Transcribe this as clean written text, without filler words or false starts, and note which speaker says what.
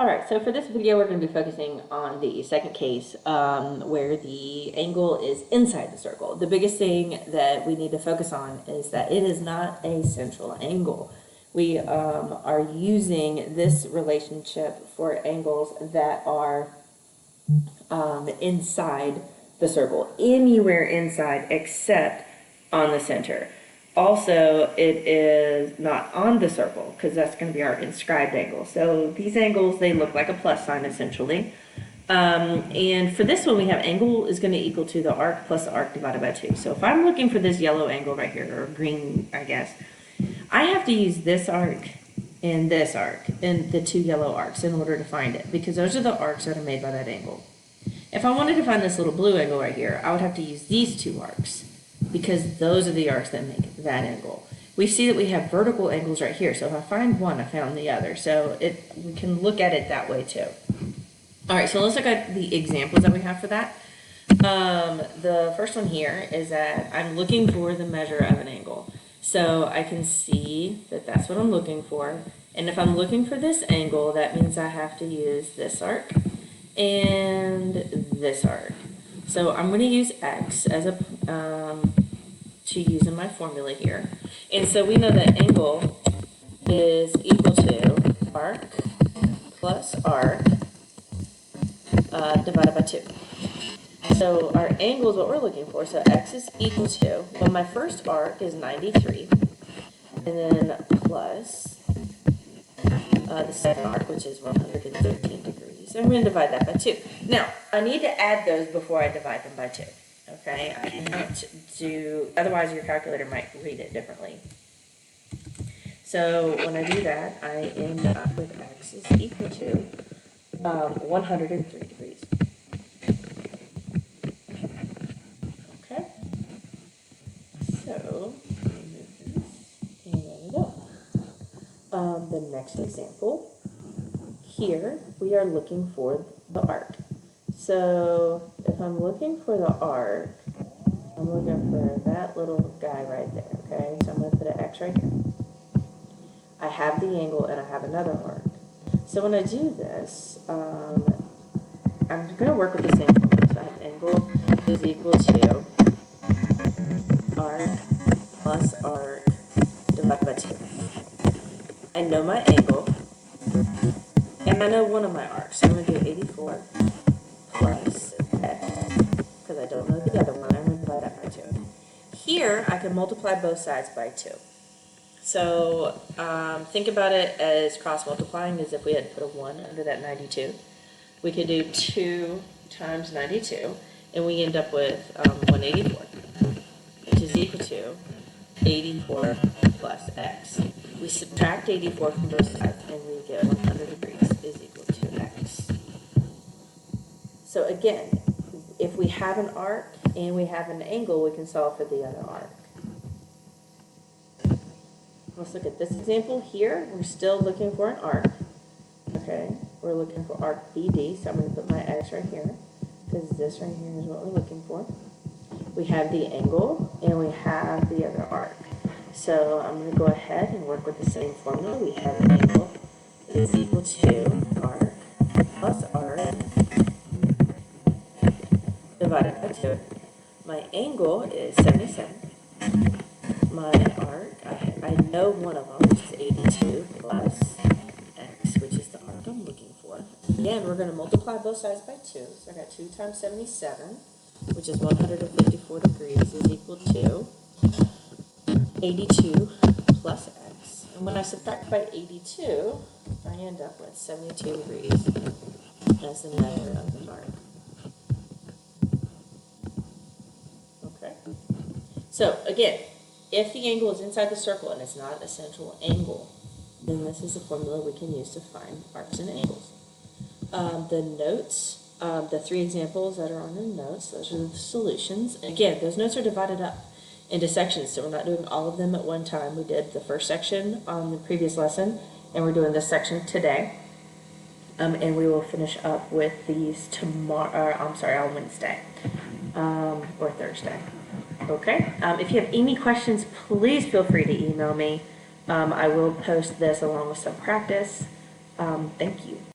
Speaker 1: All right, so for this video, we're going to be focusing on the second case where the angle is inside the circle. The biggest thing that we need to focus on is that it is not a central angle. We are using this relationship for angles that are inside the circle, anywhere inside except on the center. Also, it is not on the circle because that's going to be our inscribed angle. So these angles, they look like a plus sign essentially. And for this one, we have angle is going to equal to the arc plus the arc divided by 2. So if I'm looking for this yellow angle right here, or green, I guess, I have to use this arc and this arc and the two yellow arcs in order to find it, because those are the arcs that are made by that angle. If I wanted to find this little blue angle right here, I would have to use these two arcs, because those are the arcs that make that angle. We see that we have vertical angles right here, so if I find one, I found the other. So we can look at it that way too. All right, so let's look at the examples that we have for that. The first one here is that I'm looking for the measure of an angle. So I can see that that's what I'm looking for. And if I'm looking for this angle, that means I have to use this arc and this arc. So I'm going to use x as a to use in my formula here. And so we know that angle is equal to arc plus arc divided by 2. So our angle is what we're looking for. So x is equal to, well, my first arc is 93, and then plus the second arc, which is 113 degrees. And we're going to divide that by 2. Now, I need to add those before I divide them by 2. Okay? I cannot do, otherwise your calculator might read it differently. So when I do that, I end up with x is equal to 103 degrees. Okay? So, and there we go. The next example, here we are looking for the arc. So if I'm looking for the arc, I'm looking for that little guy right there, okay? So I'm going to put an X right here. I have the angle and I have another arc. So when I do this, I'm going to work with the same formula. So I have angle is equal to arc plus arc divided by 2. I know my angle, and I know one of my arcs. So I'm going to do 84 plus x, because I don't know the other one. I'm going to divide that by 2. Here, I can multiply both sides by 2. So think about it as cross multiplying, as if we had put a 1 under that 92. We could do 2 times 92, and we end up with 184, which is equal to 84 plus x. We subtract 84 from both sides, and we get 100 degrees is equal to x. So again, if we have an arc and we have an angle, we can solve for the other arc. Let's look at this example here. We're still looking for an arc. Okay, we're looking for arc BD, so I'm going to put my x right here, because this right here is what we're looking for. We have the angle, and we have the other arc. So I'm going to go ahead and work with the same formula. We have an angle is equal to arc plus arc divided by 2. My angle is 77. My arc, I know one of them, which is 82 plus x, which is the arc I'm looking for. Again, we're going to multiply both sides by 2. So I got 2 times 77, which is 154 degrees, is equal to 82 plus x. And when I subtract by 82, I end up with 72 degrees as the measure of the arc. Okay? So, again, if the angle is inside the circle and it's not a central angle, then this is the formula we can use to find arcs and angles. The notes, the 3 examples that are on the notes, those are the solutions. Again, those notes are divided up into sections, so we're not doing all of them at one time. We did the first section on the previous lesson, and we're doing this section today. And we will finish up with these tomorrow, on Wednesday or Thursday. Okay? If you have any questions, please feel free to email me. I will post this along with some practice. Thank you.